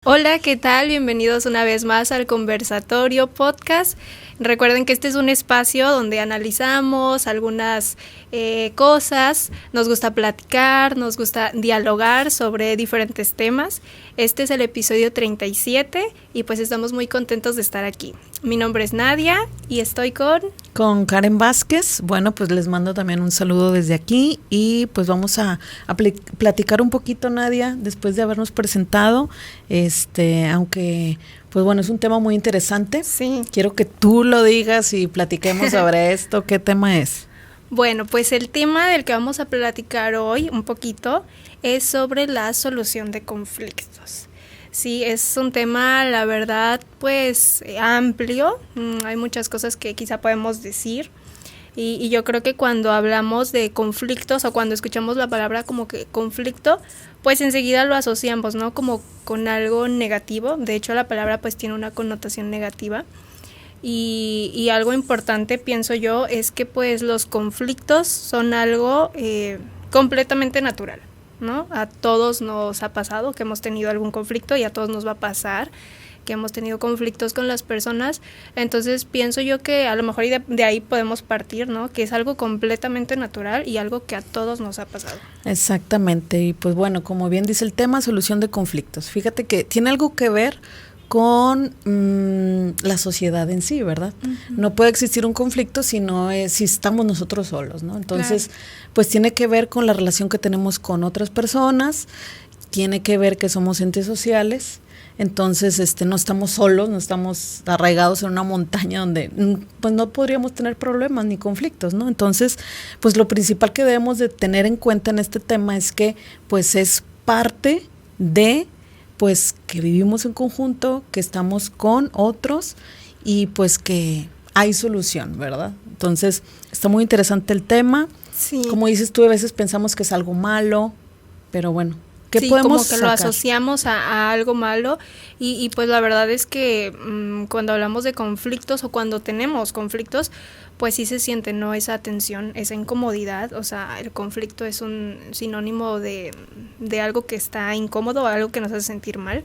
Hola, ¿qué tal? Bienvenidos una vez más al Conversatorio Podcast. Recuerden que este es un espacio donde analizamos algunas cosas, nos gusta platicar, nos gusta dialogar sobre diferentes temas. Este es el episodio 37 y pues estamos muy contentos de estar aquí. Mi nombre es Nadia y estoy con Karen Vázquez. Bueno, pues les mando también un saludo desde aquí y pues vamos a platicar un poquito, Nadia, después de habernos presentado, aunque pues bueno, es un tema muy interesante. Sí. Quiero que tú lo digas y platiquemos sobre esto. ¿Qué tema es? Bueno, pues el tema del que vamos a platicar hoy un poquito es sobre la solución de conflictos. Sí, es un tema, la verdad, pues amplio. Hay muchas cosas que quizá podemos decir. Y yo creo que cuando hablamos de conflictos o cuando escuchamos la palabra como que conflicto, pues enseguida lo asociamos, ¿no? Como con algo negativo. De hecho, la palabra pues tiene una connotación negativa. Y algo importante, pienso yo, es que pues los conflictos son algo completamente natural, ¿no? A todos nos ha pasado que hemos tenido algún conflicto y a todos nos va a pasar que hemos tenido conflictos con las personas. Entonces pienso yo que a lo mejor de ahí podemos partir, ¿no? Que es algo completamente natural y algo que a todos nos ha pasado. Exactamente, y pues bueno, como bien dice el tema, solución de conflictos. Fíjate que tiene algo que ver con la sociedad en sí, ¿verdad? Uh-huh. No puede existir un conflicto si estamos nosotros solos, ¿no? Entonces, claro, pues tiene que ver con la relación que tenemos con otras personas, tiene que ver que somos entes sociales. Entonces, no estamos solos, no estamos arraigados en una montaña donde pues no podríamos tener problemas ni conflictos, ¿no? Entonces, pues lo principal que debemos de tener en cuenta en este tema es que pues es parte de pues que vivimos en conjunto, que estamos con otros y pues que hay solución, ¿verdad? Entonces, está muy interesante el tema. Sí. Como dices tú, a veces pensamos que es algo malo, pero bueno, ¿qué sí, podemos como que sacar? Lo asociamos a algo malo y pues la verdad es que cuando hablamos de conflictos o cuando tenemos conflictos, pues sí se siente, ¿no? Esa tensión, esa incomodidad, o sea, el conflicto es un sinónimo de algo que está incómodo, algo que nos hace sentir mal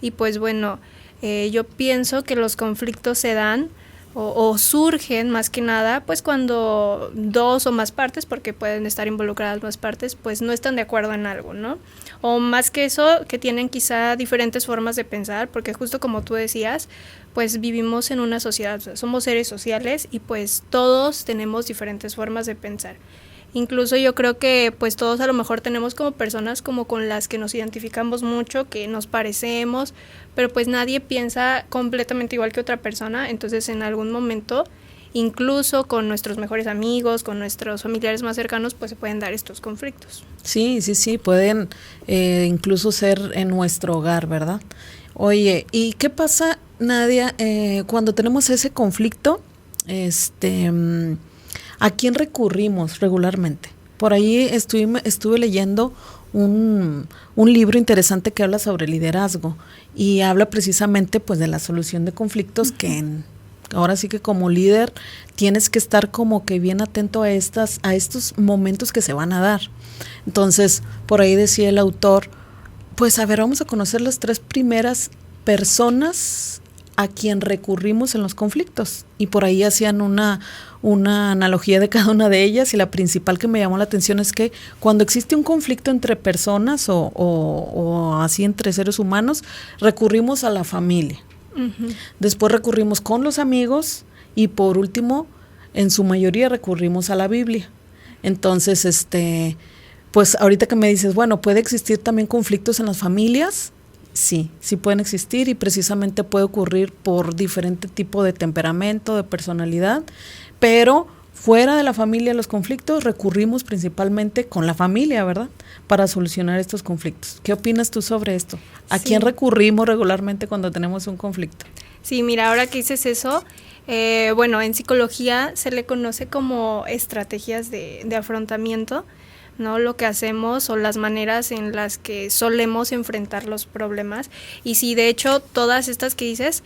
y pues bueno, yo pienso que los conflictos se dan o surgen más que nada pues cuando dos o más partes, porque pueden estar involucradas más partes, pues no están de acuerdo en algo, ¿no? O más que eso, que tienen quizá diferentes formas de pensar, porque justo como tú decías, pues vivimos en una sociedad, o sea, somos seres sociales y pues todos tenemos diferentes formas de pensar. Incluso yo creo que pues todos a lo mejor tenemos como personas como con las que nos identificamos mucho, que nos parecemos, pero pues nadie piensa completamente igual que otra persona, entonces en algún momento, incluso con nuestros mejores amigos, con nuestros familiares más cercanos, pues se pueden dar estos conflictos. Sí, pueden incluso ser en nuestro hogar, ¿verdad? Oye, ¿y qué pasa, Nadia, cuando tenemos ese conflicto? ¿A quién recurrimos regularmente? Por ahí estuve leyendo un libro interesante que habla sobre liderazgo y habla precisamente pues de la solución de conflictos. Uh-huh. Que ahora sí que como líder tienes que estar como que bien atento a estos momentos que se van a dar. Entonces, por ahí decía el autor, pues a ver, vamos a conocer las 3 primeras personas a quien recurrimos en los conflictos, y por ahí hacían una analogía de cada una de ellas, y la principal que me llamó la atención es que cuando existe un conflicto entre personas o así entre seres humanos, recurrimos a la familia. Uh-huh. Después recurrimos con los amigos y por último, en su mayoría recurrimos a la Biblia. Entonces, pues ahorita que me dices, bueno, ¿puede existir también conflictos en las familias? Sí pueden existir y precisamente puede ocurrir por diferente tipo de temperamento, de personalidad, pero fuera de la familia los conflictos recurrimos principalmente con la familia, ¿verdad? Para solucionar estos conflictos. ¿Qué opinas tú sobre esto? ¿A quién recurrimos regularmente cuando tenemos un conflicto? Sí, mira, ahora que dices eso, bueno, en psicología se le conoce como estrategias de afrontamiento, ¿no? Lo que hacemos o las maneras en las que solemos enfrentar los problemas. Y sí, de hecho, todas estas que dices,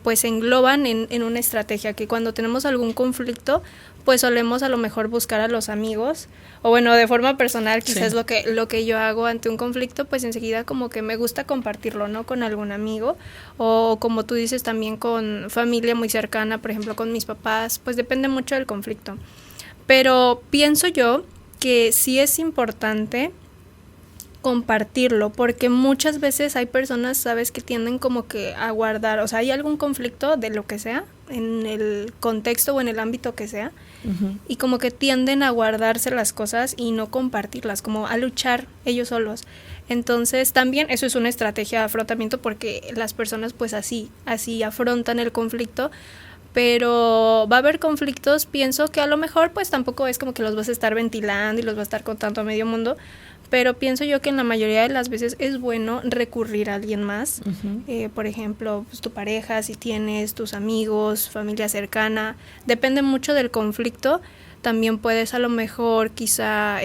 pues se engloban en una estrategia, que cuando tenemos algún conflicto, pues solemos a lo mejor buscar a los amigos, o bueno, de forma personal quizás lo que yo hago ante un conflicto, pues enseguida como que me gusta compartirlo, ¿no? Con algún amigo, o como tú dices también con familia muy cercana, por ejemplo con mis papás, pues depende mucho del conflicto. Pero pienso yo que sí es importante compartirlo, porque muchas veces hay personas, sabes, que tienden como que a guardar, o sea, hay algún conflicto de lo que sea, en el contexto o en el ámbito que sea, y como que tienden a guardarse las cosas y no compartirlas, como a luchar ellos solos. Entonces también eso es una estrategia de afrontamiento, porque las personas pues así afrontan el conflicto. Pero va a haber conflictos, pienso que a lo mejor pues tampoco es como que los vas a estar ventilando y los vas a estar contando a medio mundo, pero pienso yo que en la mayoría de las veces es bueno recurrir a alguien más, por ejemplo, pues tu pareja, si tienes tus amigos, familia cercana, depende mucho del conflicto. También puedes a lo mejor quizá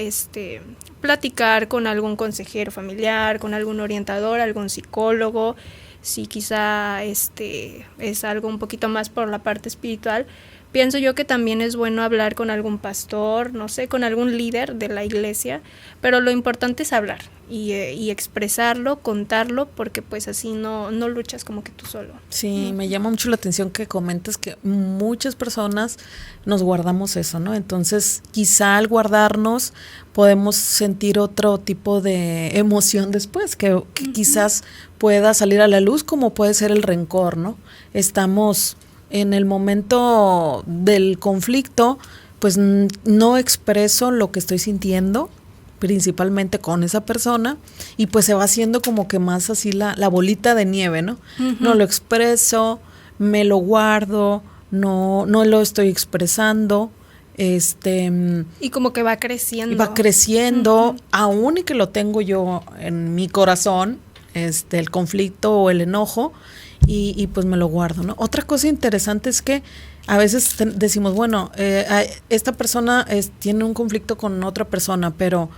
platicar con algún consejero familiar, con algún orientador, algún psicólogo, si quizá es algo un poquito más por la parte espiritual. Pienso yo que también es bueno hablar con algún pastor, no sé, con algún líder de la iglesia, pero lo importante es hablar y expresarlo, contarlo, porque pues así no luchas como que tú solo. Sí, me llama mucho la atención que comentas que muchas personas nos guardamos eso, ¿no? Entonces, quizá al guardarnos podemos sentir otro tipo de emoción después, que quizás pueda salir a la luz, como puede ser el rencor, ¿no? Estamos en el momento del conflicto, pues no expreso lo que estoy sintiendo, principalmente con esa persona, y pues se va haciendo como que más así la bolita de nieve, ¿no? No lo expreso, me lo guardo, no lo estoy expresando, y como que va creciendo. Y va creciendo, aún y que lo tengo yo en mi corazón, el conflicto o el enojo, y pues me lo guardo, ¿no? Otra cosa interesante es que a veces decimos, bueno, esta persona tiene un conflicto con otra persona, pero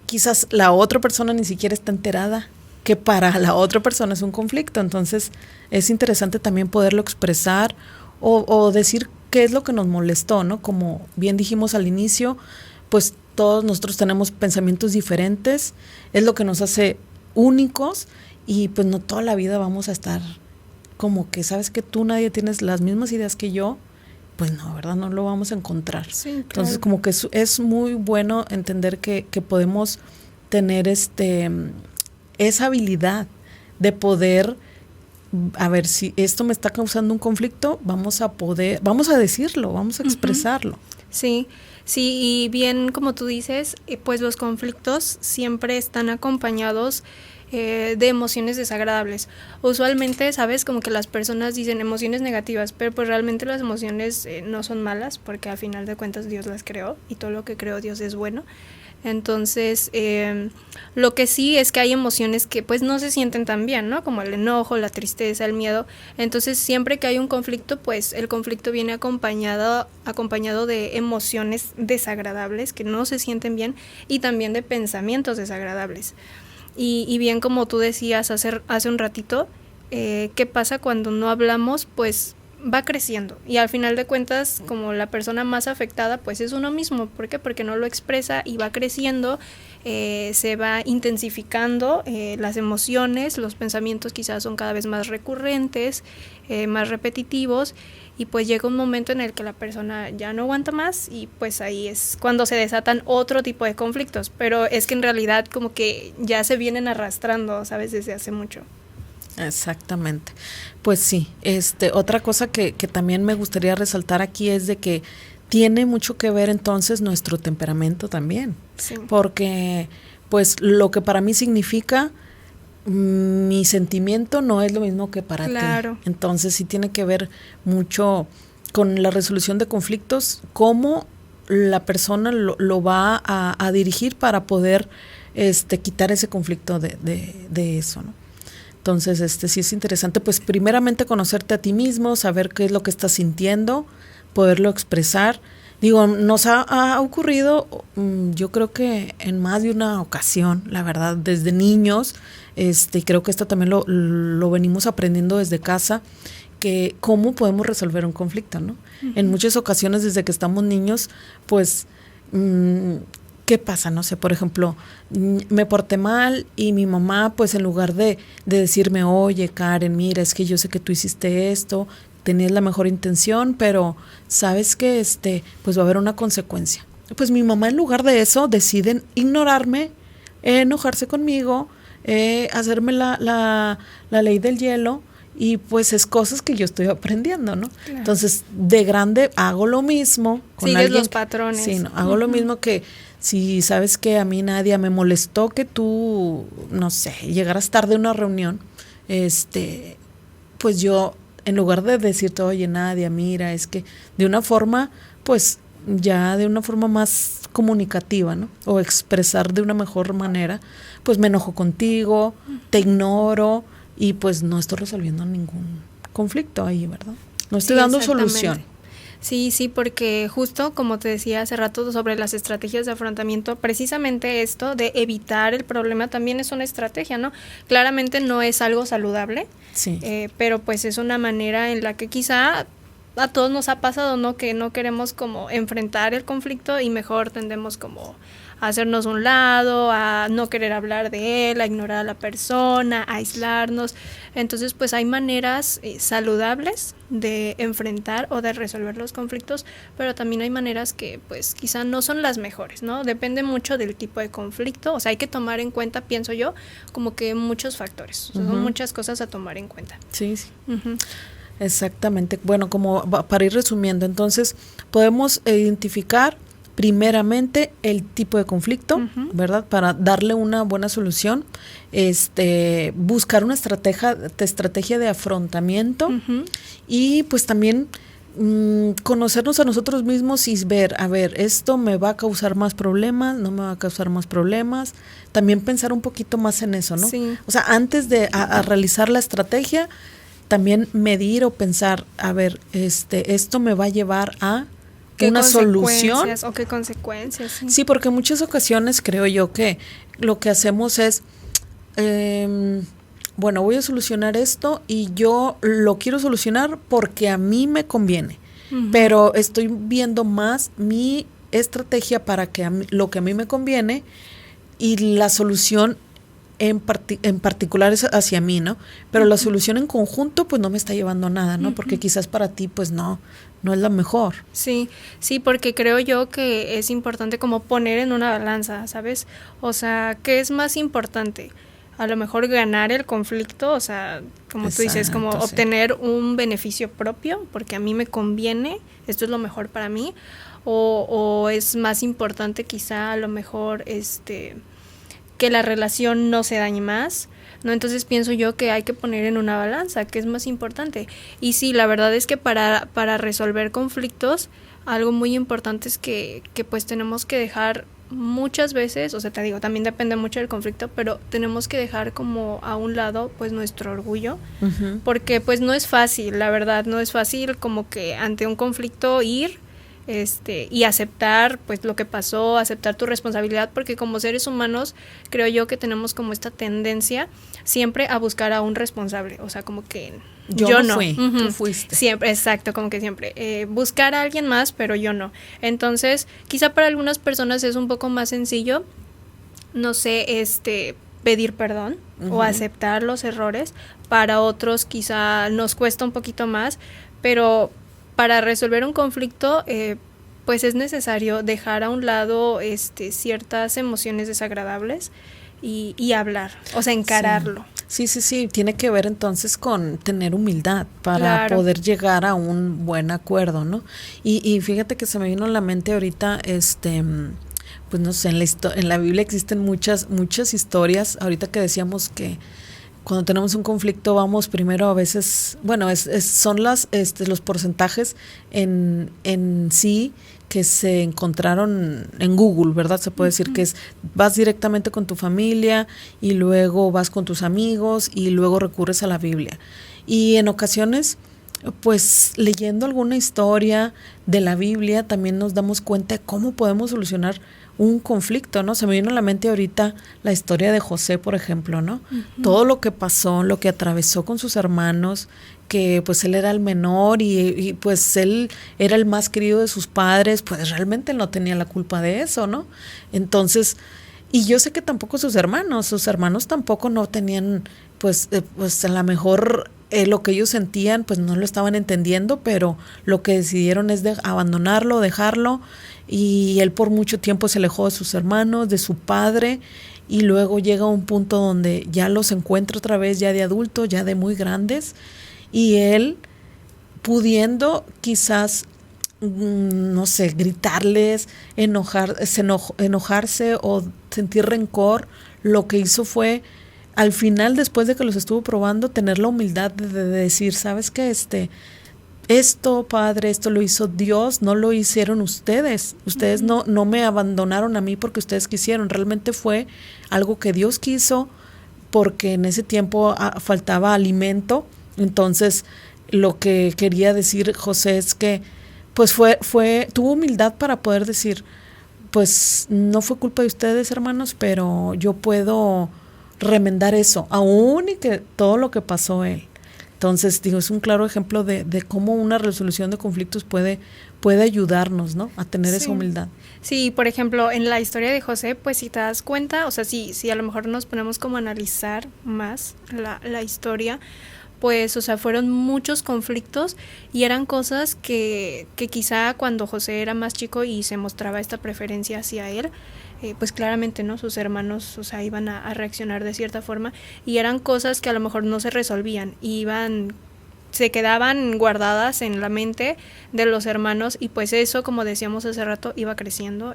quizás la otra persona ni siquiera está enterada que para la otra persona es un conflicto. Entonces es interesante también poderlo expresar o decir qué es lo que nos molestó, ¿no? Como bien dijimos al inicio, pues todos nosotros tenemos pensamientos diferentes, es lo que nos hace únicos, y pues no toda la vida vamos a estar como que, sabes que tú nadie tienes las mismas ideas que yo, pues no, ¿verdad? No lo vamos a encontrar. Sí, claro. Entonces como que es muy bueno entender que podemos tener esa habilidad de poder, a ver, si esto me está causando un conflicto, vamos a decirlo, vamos a expresarlo. Sí, y bien como tú dices, pues los conflictos siempre están acompañados de emociones desagradables. Usualmente, sabes, como que las personas dicen emociones negativas, pero pues realmente las emociones no son malas, porque al final de cuentas Dios las creó y todo lo que creó Dios es bueno. Entonces, lo que sí es que hay emociones que pues no se sienten tan bien, ¿no? Como el enojo, la tristeza, el miedo. Entonces, siempre que hay un conflicto, pues el conflicto viene acompañado de emociones desagradables que no se sienten bien, y también de pensamientos desagradables. Y bien como tú decías hace un ratito, ¿qué pasa cuando no hablamos? Pues va creciendo, y al final de cuentas, como la persona más afectada pues es uno mismo. ¿Por qué? Porque no lo expresa y va creciendo, se va intensificando las emociones, los pensamientos quizás son cada vez más recurrentes, más repetitivos, y pues llega un momento en el que la persona ya no aguanta más, y pues ahí es cuando se desatan otro tipo de conflictos, pero es que en realidad como que ya se vienen arrastrando, ¿sabes? Desde hace mucho. Exactamente. Pues sí, otra cosa que también me gustaría resaltar aquí es de que tiene mucho que ver entonces nuestro temperamento también. Sí. Porque pues lo que para mí significa mi sentimiento no es lo mismo que para Claro. ti. Entonces sí tiene que ver mucho con la resolución de conflictos, cómo la persona lo va a dirigir para poder quitar ese conflicto de eso, ¿no? Entonces, sí es interesante, pues primeramente conocerte a ti mismo, saber qué es lo que estás sintiendo, poderlo expresar. Digo, nos ha ocurrido, yo creo que en más de una ocasión, la verdad, desde niños, creo que esto también lo venimos aprendiendo desde casa, que cómo podemos resolver un conflicto, ¿no? En muchas ocasiones desde que estamos niños, pues, ¿qué pasa? No sé, por ejemplo, me porté mal y mi mamá, pues en lugar de decirme, oye, Karen, mira, es que yo sé que tú hiciste esto, tenías la mejor intención, pero sabes que pues va a haber una consecuencia. Pues mi mamá en lugar de eso decide ignorarme, enojarse conmigo, hacerme la ley del hielo, y pues es cosas que yo estoy aprendiendo, ¿no? Claro. Entonces, de grande hago lo mismo con sigues alguien. Los patrones. Sí, no, hago lo mismo que si sabes que a mí nadie me molestó que tú, no sé, llegaras tarde a una reunión, pues yo, en lugar de decirte, oye, Nadia, mira, es que de una forma, pues ya de una forma más comunicativa, ¿no? O expresar de una mejor manera, pues me enojo contigo, te ignoro, y pues no estoy resolviendo ningún conflicto ahí, ¿verdad? No estoy dando solución. Sí, porque justo como te decía hace rato sobre las estrategias de afrontamiento, precisamente esto de evitar el problema también es una estrategia, ¿no? Claramente no es algo saludable, sí. Pero pues es una manera en la que quizá a todos nos ha pasado, ¿no? Que no queremos como enfrentar el conflicto y mejor tendemos como a hacernos un lado, a no querer hablar de él, a ignorar a la persona, a aislarnos. Entonces, pues hay maneras saludables de enfrentar o de resolver los conflictos, pero también hay maneras que pues quizá no son las mejores, ¿no? Depende mucho del tipo de conflicto, o sea, hay que tomar en cuenta, pienso yo, como que muchos factores, son muchas cosas a tomar en cuenta. Sí. Exactamente. Bueno, como para ir resumiendo, entonces podemos identificar primeramente el tipo de conflicto, ¿verdad? Para darle una buena solución, buscar una estrategia de afrontamiento y pues también conocernos a nosotros mismos y ver, a ver, esto me va a causar más problemas, no me va a causar más problemas. También pensar un poquito más en eso, ¿no? Sí. O sea, antes de a realizar la estrategia, también medir o pensar, a ver, esto me va a llevar a una solución. ¿O qué consecuencias? Sí, porque en muchas ocasiones creo yo que lo que hacemos es, bueno, voy a solucionar esto y yo lo quiero solucionar porque a mí me conviene, pero estoy viendo más mi estrategia para que lo que a mí me conviene y la solución en particular es hacia mí, ¿no? Pero la solución en conjunto pues no me está llevando a nada, ¿no? Porque quizás para ti pues no es la mejor. Sí, porque creo yo que es importante como poner en una balanza, ¿sabes? O sea, ¿qué es más importante? A lo mejor ganar el conflicto, o sea, como tú dices, como obtener un beneficio propio, porque a mí me conviene, esto es lo mejor para mí, o es más importante quizá a lo mejor que la relación no se dañe más, ¿no? Entonces pienso yo que hay que poner en una balanza qué es más importante. Y sí, la verdad es que para resolver conflictos, algo muy importante es que pues tenemos que dejar muchas veces, o sea, te digo, también depende mucho del conflicto, pero tenemos que dejar como a un lado pues nuestro orgullo, porque pues no es fácil, la verdad, no es fácil como que ante un conflicto ir y aceptar pues lo que pasó, aceptar tu responsabilidad, porque como seres humanos creo yo que tenemos como esta tendencia siempre a buscar a un responsable, o sea, como que yo no fui, tú fuiste. Siempre, exacto, como que siempre buscar a alguien más, pero yo no. Entonces, quizá para algunas personas es un poco más sencillo, no sé, pedir perdón o aceptar los errores. Para otros quizá nos cuesta un poquito más, pero para resolver un conflicto, pues es necesario dejar a un lado ciertas emociones desagradables y hablar, o sea, encararlo. Sí, tiene que ver entonces con tener humildad para poder llegar a un buen acuerdo, ¿no? Y fíjate que se me vino a la mente ahorita, pues no sé, en la Biblia existen muchas historias, ahorita que decíamos que cuando tenemos un conflicto vamos primero a veces, bueno, son los porcentajes en sí que se encontraron en Google, ¿verdad? Se puede decir que vas directamente con tu familia y luego vas con tus amigos y luego recurres a la Biblia. Y en ocasiones Pues leyendo alguna historia de la Biblia también nos damos cuenta de cómo podemos solucionar un conflicto, ¿no? Se me vino a la mente ahorita la historia de José, por ejemplo, ¿no? Uh-huh. Todo lo que pasó, lo que atravesó con sus hermanos, que pues él era el menor y pues él era el más querido de sus padres, pues realmente no tenía la culpa de eso, ¿no? Entonces, y yo sé que tampoco sus hermanos tampoco no tenían, pues a lo mejor lo que ellos sentían, pues no lo estaban entendiendo, pero lo que decidieron es abandonarlo, dejarlo, y él por mucho tiempo se alejó de sus hermanos, de su padre, y luego llega a un punto donde ya los encuentra otra vez, ya de adultos, ya de muy grandes, y él pudiendo quizás, no sé, gritarles, enojarse o sentir rencor, lo que hizo fue, al final, después de que los estuvo probando, tener la humildad de decir, ¿sabes qué? Esto, Padre, esto lo hizo Dios, no lo hicieron ustedes. Ustedes no me abandonaron a mí porque ustedes quisieron. Realmente fue algo que Dios quiso, porque en ese tiempo faltaba alimento. Entonces, lo que quería decir José es que pues tuvo humildad para poder decir, pues no fue culpa de ustedes, hermanos, pero yo puedo remendar eso, aún y que todo lo que pasó él. Entonces, digo, es un claro ejemplo de cómo una resolución de conflictos puede ayudarnos, ¿no? A tener esa humildad. Sí, por ejemplo, en la historia de José, pues si te das cuenta, o sea, si a lo mejor nos ponemos como a analizar más la historia, pues, o sea, fueron muchos conflictos y eran cosas que quizá cuando José era más chico y se mostraba esta preferencia hacia él, pues claramente, ¿no? Sus hermanos, o sea, iban a reaccionar de cierta forma y eran cosas que a lo mejor no se resolvían, se quedaban guardadas en la mente de los hermanos y pues eso, como decíamos hace rato, iba creciendo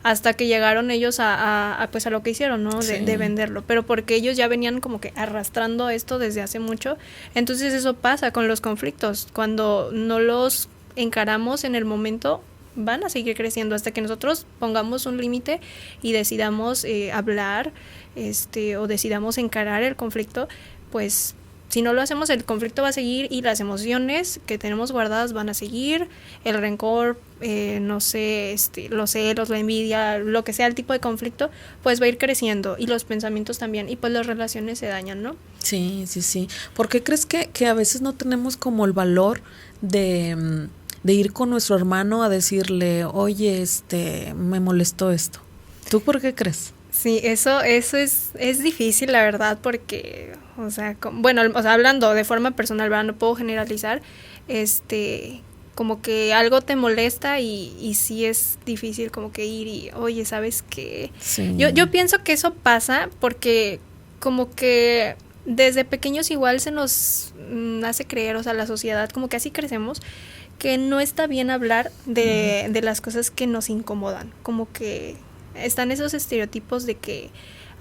hasta que llegaron ellos a pues a lo que hicieron, ¿no? De venderlo, pero porque ellos ya venían como que arrastrando esto desde hace mucho. Entonces eso pasa con los conflictos, cuando no los encaramos en el momento, van a seguir creciendo hasta que nosotros pongamos un límite y decidamos hablar o decidamos encarar el conflicto. Pues si no lo hacemos, el conflicto va a seguir y las emociones que tenemos guardadas van a seguir, el rencor, no sé, los celos, la envidia, lo que sea el tipo de conflicto, pues va a ir creciendo y los pensamientos también y pues las relaciones se dañan, ¿no? Sí. ¿Por qué crees que a veces no tenemos como el valor de ir con nuestro hermano a decirle, oye, me molestó esto? ¿Tú por qué crees? Sí, eso es difícil, la verdad, porque, o sea, hablando de forma personal, ¿verdad? No puedo generalizar, como que algo te molesta y sí es difícil como que ir y, oye, ¿sabes qué? Sí. Yo pienso que eso pasa porque como que desde pequeños igual se nos hace creer, o sea, la sociedad, como que así crecemos, que no está bien hablar de las cosas que nos incomodan, como que están esos estereotipos de que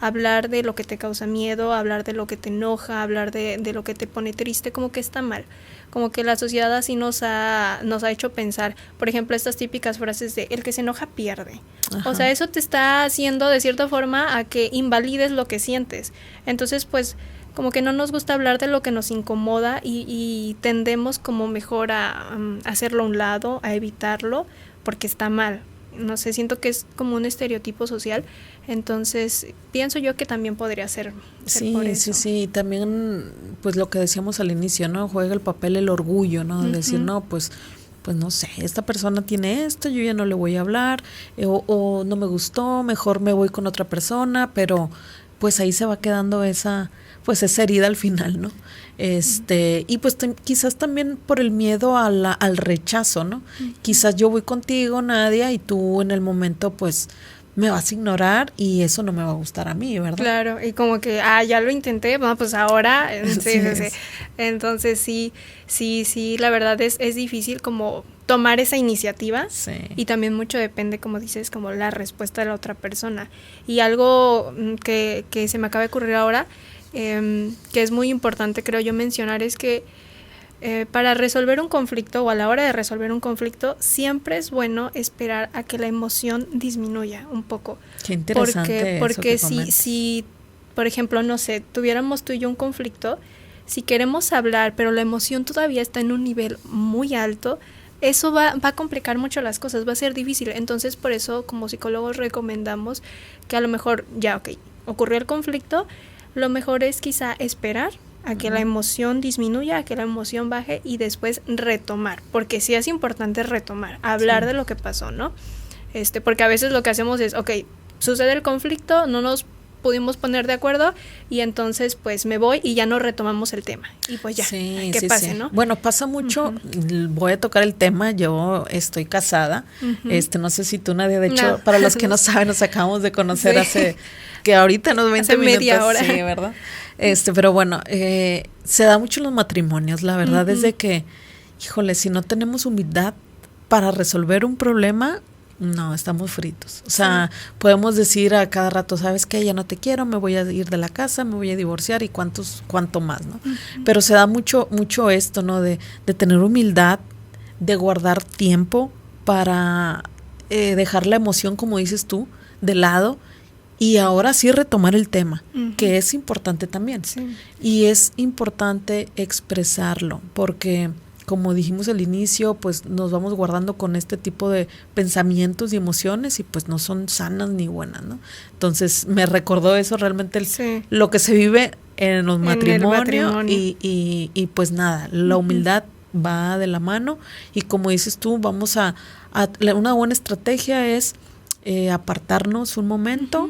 hablar de lo que te causa miedo, hablar de lo que te enoja, hablar de lo que te pone triste, como que está mal, como que la sociedad así nos ha hecho pensar, por ejemplo, estas típicas frases de el que se enoja pierde. Ajá. O sea, eso te está haciendo de cierta forma a que invalides lo que sientes. Entonces, pues, como que no nos gusta hablar de lo que nos incomoda y tendemos como mejor a hacerlo a un lado, a evitarlo, porque está mal. No sé, siento que es como un estereotipo social, entonces pienso yo que también podría ser por eso. Sí, también pues lo que decíamos al inicio, ¿no? Juega el papel el orgullo, ¿no? De decir, no, pues no sé, esta persona tiene esto, yo ya no le voy a hablar, o no me gustó, mejor me voy con otra persona, pero pues ahí se va quedando esa herida al final, ¿no? Y pues quizás también por el miedo al rechazo, ¿no? Quizás yo voy contigo, Nadia, y tú en el momento pues me vas a ignorar y eso no me va a gustar a mí, ¿verdad? Claro, y como que, ya lo intenté, bueno, pues ahora, sí. Entonces sí, la verdad es difícil como tomar esa iniciativa y también mucho depende, como dices, como la respuesta de la otra persona. Y algo que se me acaba de ocurrir ahora, que es muy importante creo yo mencionar, es que para resolver un conflicto o a la hora de resolver un conflicto siempre es bueno esperar a que la emoción disminuya un poco. Qué interesante. Porque si por ejemplo, no sé, tuviéramos tú y yo un conflicto, si queremos hablar, pero la emoción todavía está en un nivel muy alto, eso va a complicar mucho las cosas, va a ser difícil. Entonces, por eso, como psicólogos recomendamos que a lo mejor, ya, ok, ocurrió el conflicto, lo mejor es quizá esperar a que la emoción disminuya, a que la emoción baje y después retomar, porque sí es importante retomar, hablar de lo que pasó, ¿no? Porque a veces lo que hacemos es, ok, sucede el conflicto, no nos pudimos poner de acuerdo y entonces pues me voy y ya no retomamos el tema y pues ya, que pase, ¿no? Bueno, pasa mucho, voy a tocar el tema, yo estoy casada, no sé si tú, Nadia, de hecho, para los que no saben, nos acabamos de conocer hace, que ahorita nos 20 minutos, media hora. Sí, ¿verdad? Pero bueno, se da mucho en los matrimonios, la verdad es de que, híjole, si no tenemos humildad para resolver un problema, no, estamos fritos. O sea, podemos decir a cada rato, ¿sabes qué? Ya no te quiero, me voy a ir de la casa, me voy a divorciar y cuánto más, ¿no? Pero se da mucho esto, ¿no? De tener humildad, de guardar tiempo para dejar la emoción, como dices tú, de lado y ahora sí retomar el tema, que es importante también. Sí. Y es importante expresarlo, porque como dijimos al inicio, pues nos vamos guardando con este tipo de pensamientos y emociones y pues no son sanas ni buenas, ¿no? Entonces me recordó eso realmente lo que se vive en los matrimonios y pues nada, la humildad va de la mano y como dices tú, vamos a una buena estrategia es apartarnos un momento.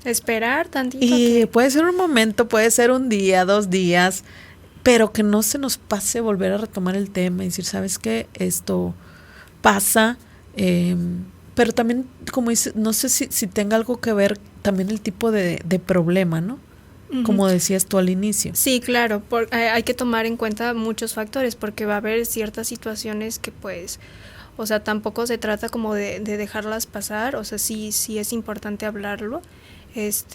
Esperar tantito. Y puede ser un momento, puede ser un día, 2 días, pero que no se nos pase volver a retomar el tema y decir, ¿sabes qué? Esto pasa, pero también, como dice, no sé si tenga algo que ver también el tipo de problema, ¿no? Como decías tú al inicio. Sí, claro, hay que tomar en cuenta muchos factores porque va a haber ciertas situaciones que pues, o sea, tampoco se trata como de dejarlas pasar, o sea, sí es importante hablarlo.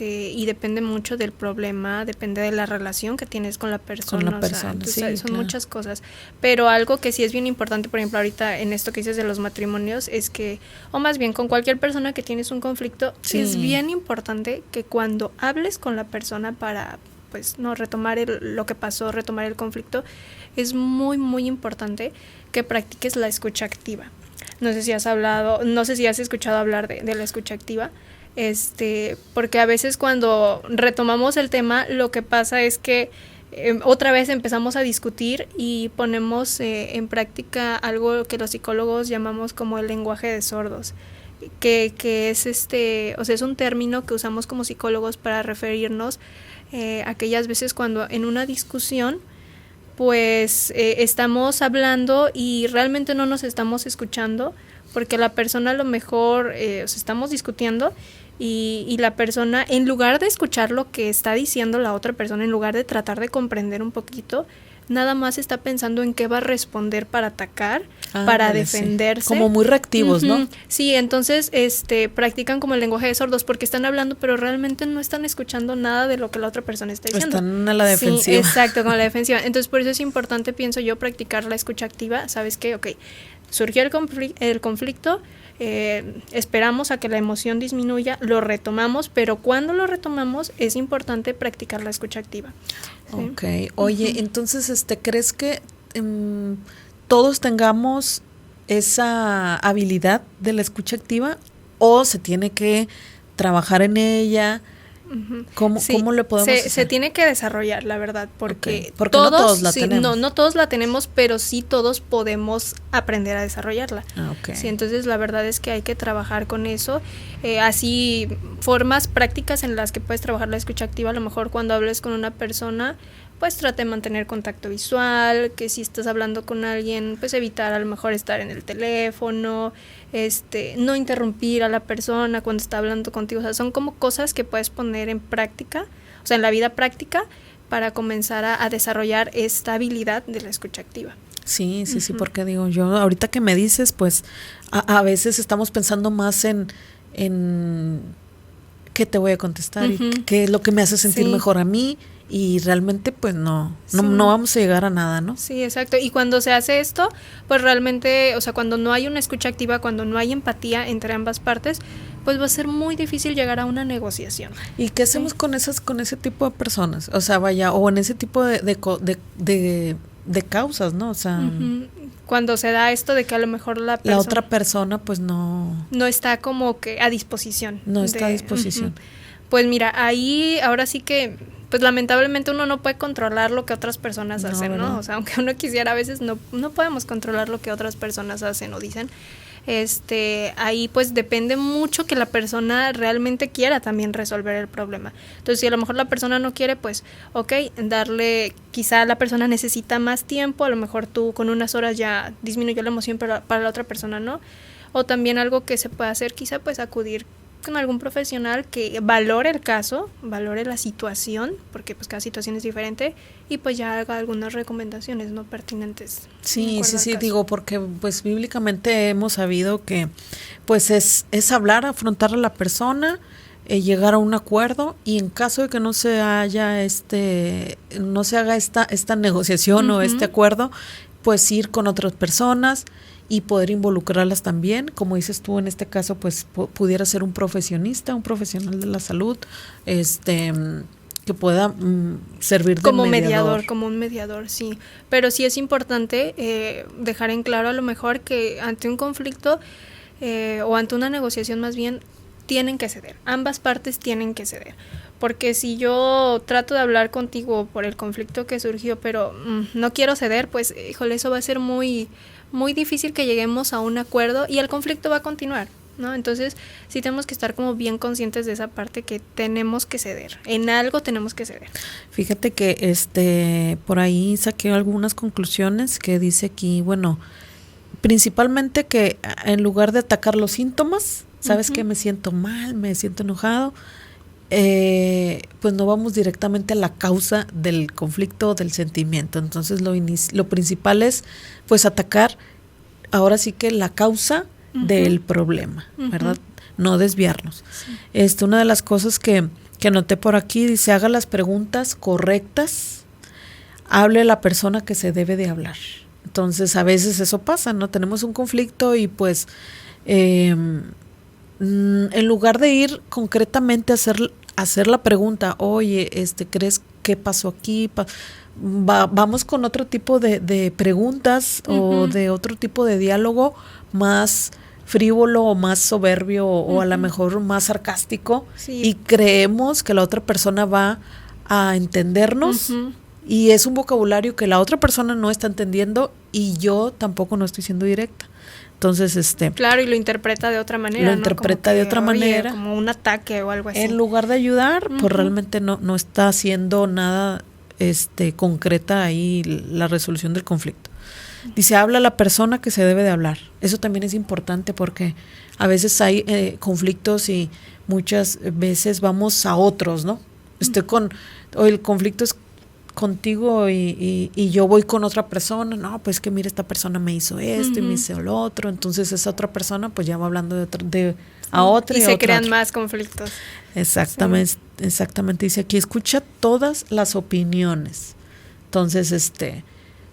Y depende mucho del problema, depende de la relación que tienes con la persona. Son claro. Muchas cosas. Pero algo que sí es bien importante, por ejemplo, ahorita en esto que dices de los matrimonios, es que, o más bien con cualquier persona que tienes un conflicto, es bien importante que cuando hables con la persona para, pues, no retomar lo que pasó, retomar el conflicto, es muy, muy importante que practiques la escucha activa. No sé si has escuchado hablar de la escucha activa. Porque a veces cuando retomamos el tema lo que pasa es que otra vez empezamos a discutir y ponemos en práctica algo que los psicólogos llamamos como el lenguaje de sordos, que es o sea, es un término que usamos como psicólogos para referirnos aquellas veces cuando en una discusión pues estamos hablando y realmente no nos estamos escuchando porque la persona a lo mejor o sea, estamos discutiendo y la persona, en lugar de escuchar lo que está diciendo la otra persona, en lugar de tratar de comprender un poquito, nada más está pensando en qué va a responder para atacar, para defenderse. Como muy reactivos, ¿no? Sí, entonces practican como el lenguaje de sordos porque están hablando, pero realmente no están escuchando nada de lo que la otra persona está diciendo. Están a la defensiva. Sí, exacto, con la defensiva. Entonces, por eso es importante, pienso yo, practicar la escucha activa. ¿Sabes qué? Ok, surgió el conflicto, esperamos a que la emoción disminuya, lo retomamos, pero cuando lo retomamos es importante practicar la escucha activa. ¿Sí? Ok, oye, entonces, ¿crees que todos tengamos esa habilidad de la escucha activa o se tiene que trabajar en ella? ¿Cómo le podemos hacer? Se tiene que desarrollar, la verdad, porque no todos la tenemos. No todos la tenemos, pero sí todos podemos aprender a desarrollarla. Sí, entonces la verdad es que hay que trabajar con eso. Así, formas prácticas en las que puedes trabajar la escucha activa, a lo mejor cuando hables con una persona, pues trata de mantener contacto visual, que si estás hablando con alguien, pues evitar a lo mejor estar en el teléfono, no interrumpir a la persona cuando está hablando contigo, o sea, son como cosas que puedes poner en práctica, o sea, en la vida práctica para comenzar a desarrollar esta habilidad de la escucha activa. Sí, porque digo, yo ahorita que me dices, pues a veces estamos pensando más en qué te voy a contestar y qué es lo que me hace sentir mejor a mí. Y realmente pues no vamos a llegar a nada, ¿no? Sí, exacto. Y cuando se hace esto, pues realmente, o sea, cuando no hay una escucha activa, cuando no hay empatía entre ambas partes, pues va a ser muy difícil llegar a una negociación. ¿Y qué hacemos con ese tipo de personas? O sea, vaya, o en ese tipo de causas, ¿no? O sea, cuando se da esto de que a lo mejor la otra persona pues no está como que a disposición. No está a disposición. Pues mira, ahí ahora sí que pues lamentablemente uno no puede controlar lo que otras personas hacen, ¿verdad? ¿No? O sea, aunque uno quisiera, a veces no podemos controlar lo que otras personas hacen o dicen. Ahí pues depende mucho que la persona realmente quiera también resolver el problema. Entonces, si a lo mejor la persona no quiere, pues, quizá la persona necesita más tiempo, a lo mejor tú con unas horas ya disminuyó la emoción, pero para la otra persona no. O también algo que se puede hacer, quizá pues acudir con algún profesional que valore el caso, valore la situación, porque pues cada situación es diferente, y pues ya haga algunas recomendaciones no pertinentes. Sí, digo, porque pues bíblicamente hemos sabido que pues es hablar, afrontar a la persona, llegar a un acuerdo, y en caso de que no se haga esta negociación o este acuerdo, pues ir con otras personas y poder involucrarlas también, como dices tú, en este caso pues pudiera ser un profesional de la salud, que pueda servir de como mediador, como un mediador, sí. Pero sí es importante dejar en claro a lo mejor que ante un conflicto o ante una negociación más bien tienen que ceder, ambas partes tienen que ceder. Porque si yo trato de hablar contigo por el conflicto que surgió, pero no quiero ceder, pues híjole, eso va a ser muy muy difícil que lleguemos a un acuerdo y el conflicto va a continuar, ¿no? Entonces, sí tenemos que estar como bien conscientes de esa parte, que tenemos que ceder, en algo tenemos que ceder. Fíjate que por ahí saqué algunas conclusiones que dice aquí, bueno, principalmente que en lugar de atacar los síntomas, sabes que me siento mal, me siento enojado, pues no vamos directamente a la causa del conflicto, del sentimiento. Entonces lo principal es pues atacar ahora sí que la causa del problema, ¿verdad? No desviarnos. Sí. Una de las cosas que anoté por aquí dice: haga las preguntas correctas, hable la persona que se debe de hablar. Entonces a veces eso pasa, ¿no? Tenemos un conflicto y pues en lugar de ir concretamente a hacer la pregunta, oye, ¿crees que pasó aquí? Vamos con otro tipo de preguntas o de otro tipo de diálogo más frívolo o más soberbio o a lo mejor más sarcástico, y creemos que la otra persona va a entendernos, y es un vocabulario que la otra persona no está entendiendo y yo tampoco no estoy siendo directa. Entonces, claro, y lo interpreta de otra manera. Lo interpreta de otra manera. Como un ataque o algo así. En lugar de ayudar, pues realmente no está haciendo nada concreta ahí la resolución del conflicto. Dice: habla la persona que se debe de hablar. Eso también es importante, porque a veces hay conflictos y muchas veces vamos a otros, ¿no? O el conflicto es contigo y yo voy con otra persona, no, pues que mira, esta persona me hizo esto y me hizo lo otro, entonces esa otra persona pues ya va hablando a otra y se crean más conflictos. Exactamente, exactamente. Dice aquí: escucha todas las opiniones. Entonces,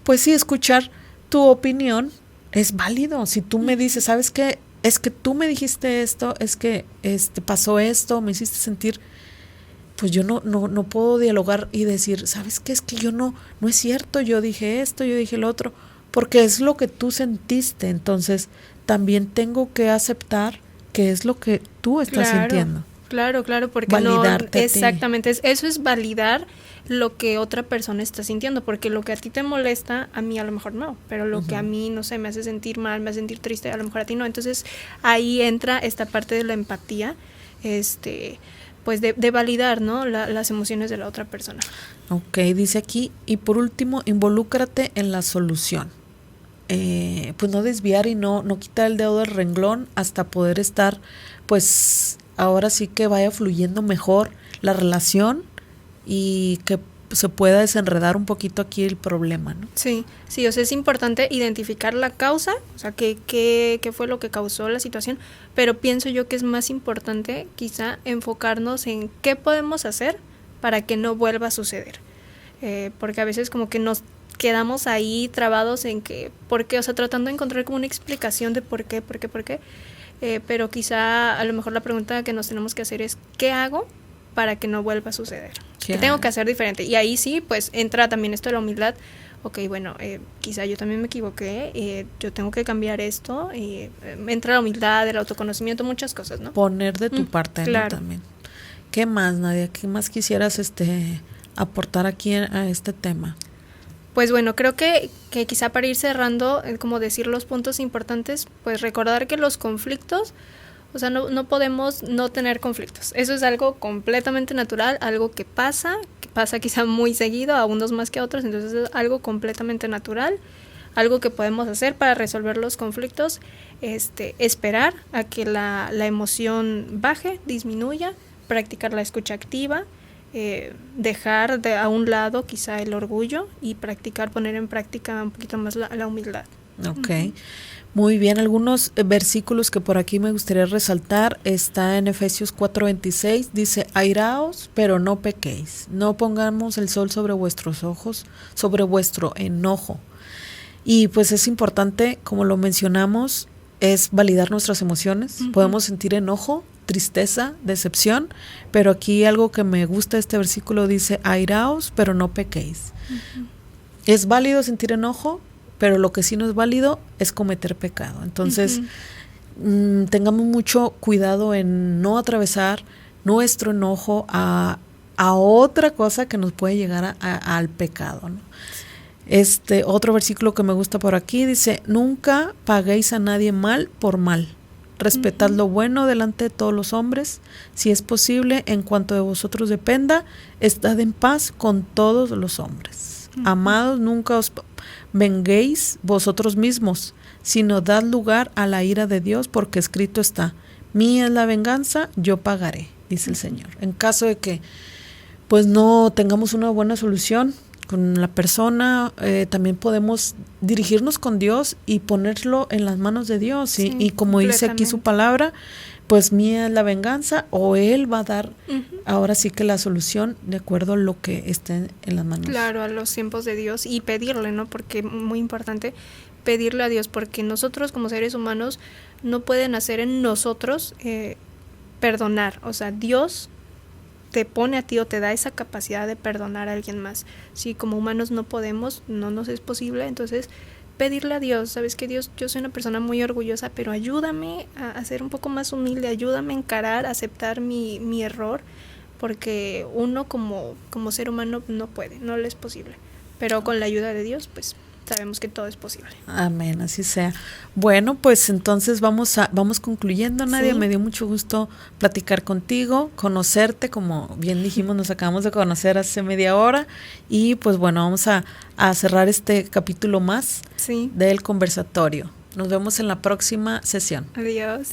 pues sí, escuchar tu opinión es válido. Si tú me dices, ¿sabes qué? Es que tú me dijiste esto, es que pasó esto, me hiciste sentir, pues yo no puedo dialogar y decir, ¿sabes qué? Es que yo no es cierto, yo dije esto, yo dije lo otro, porque es lo que tú sentiste. Entonces, también tengo que aceptar que es lo que tú estás sintiendo. Claro, porque validarte exactamente, eso es validar lo que otra persona está sintiendo, porque lo que a ti te molesta, a mí a lo mejor no, pero lo que a mí, no sé, me hace sentir mal, me hace sentir triste, a lo mejor a ti no. Entonces, ahí entra esta parte de la empatía, pues de validar, ¿no? Las emociones de la otra persona. Ok, dice aquí: y por último, involúcrate en la solución. Pues no desviar y no quitar el dedo del renglón hasta poder estar, pues ahora sí que vaya fluyendo mejor la relación y que se pueda desenredar un poquito aquí el problema, ¿no? Sí, o sea, es importante identificar la causa, o sea, qué fue lo que causó la situación, pero pienso yo que es más importante quizá enfocarnos en qué podemos hacer para que no vuelva a suceder, porque a veces como que nos quedamos ahí trabados en que, ¿por qué? O sea, tratando de encontrar como una explicación de por qué, pero quizá a lo mejor la pregunta que nos tenemos que hacer es, ¿qué hago para que no vuelva a suceder? ¿Qué tengo que hacer diferente? Y ahí sí, pues entra también esto de la humildad. Ok, bueno, quizá yo también me equivoqué, yo tengo que cambiar esto, entra la humildad, el autoconocimiento, muchas cosas, ¿no? Poner de tu parte, claro. ¿no? También. ¿Qué más, Nadia? ¿Qué más quisieras aportar aquí a este tema? Pues bueno, creo que quizá para ir cerrando, como decir los puntos importantes, pues recordar que los conflictos, o sea, no podemos no tener conflictos. Eso es algo completamente natural, algo que pasa quizá muy seguido, a unos más que a otros, entonces es algo completamente natural, algo que podemos hacer para resolver los conflictos, esperar a que la emoción baje, disminuya, practicar la escucha activa, dejar a un lado quizá el orgullo y poner en práctica un poquito más la humildad. Ok, muy bien. Algunos versículos que por aquí me gustaría resaltar, está en Efesios 4:26, dice, airaos, pero no pequéis, no pongamos el sol sobre vuestros ojos, sobre vuestro enojo. Y pues es importante, como lo mencionamos, es validar nuestras emociones. Podemos sentir enojo, tristeza, decepción, pero aquí algo que me gusta de este versículo dice, airaos, pero no pequéis. Es válido sentir enojo, pero lo que sí no es válido es cometer pecado. Entonces, tengamos mucho cuidado en no atravesar nuestro enojo a otra cosa que nos puede llegar al pecado, ¿no? Otro versículo que me gusta por aquí dice, nunca paguéis a nadie mal por mal. Respetad lo bueno delante de todos los hombres. Si es posible, en cuanto de vosotros dependa, estad en paz con todos los hombres. Amados, nunca os venguéis vosotros mismos, sino dad lugar a la ira de Dios, porque escrito está, mía es la venganza, yo pagaré, dice el Señor. En caso de que pues no tengamos una buena solución con la persona, también podemos dirigirnos con Dios y ponerlo en las manos de Dios, ¿sí? Y como dice aquí su palabra, pues mía es la venganza, o Él va a dar ahora sí que la solución de acuerdo a lo que esté en las manos. Claro, a los tiempos de Dios, y pedirle, ¿no? Porque muy importante pedirle a Dios, porque nosotros como seres humanos no pueden hacer en nosotros perdonar, o sea, Dios te pone a ti o te da esa capacidad de perdonar a alguien más. Si como humanos no podemos, no nos es posible, entonces pedirle a Dios, sabes que Dios, yo soy una persona muy orgullosa, pero ayúdame a ser un poco más humilde, ayúdame a encarar, a aceptar mi error, porque uno como ser humano no puede, no le es posible, pero con la ayuda de Dios, pues sabemos que todo es posible. Amén, así sea. Bueno, pues entonces vamos concluyendo, Nadia. Sí. Me dio mucho gusto platicar contigo, conocerte, como bien dijimos, nos acabamos de conocer hace media hora, y pues bueno, vamos a cerrar este capítulo más del conversatorio. Nos vemos en la próxima sesión. Adiós.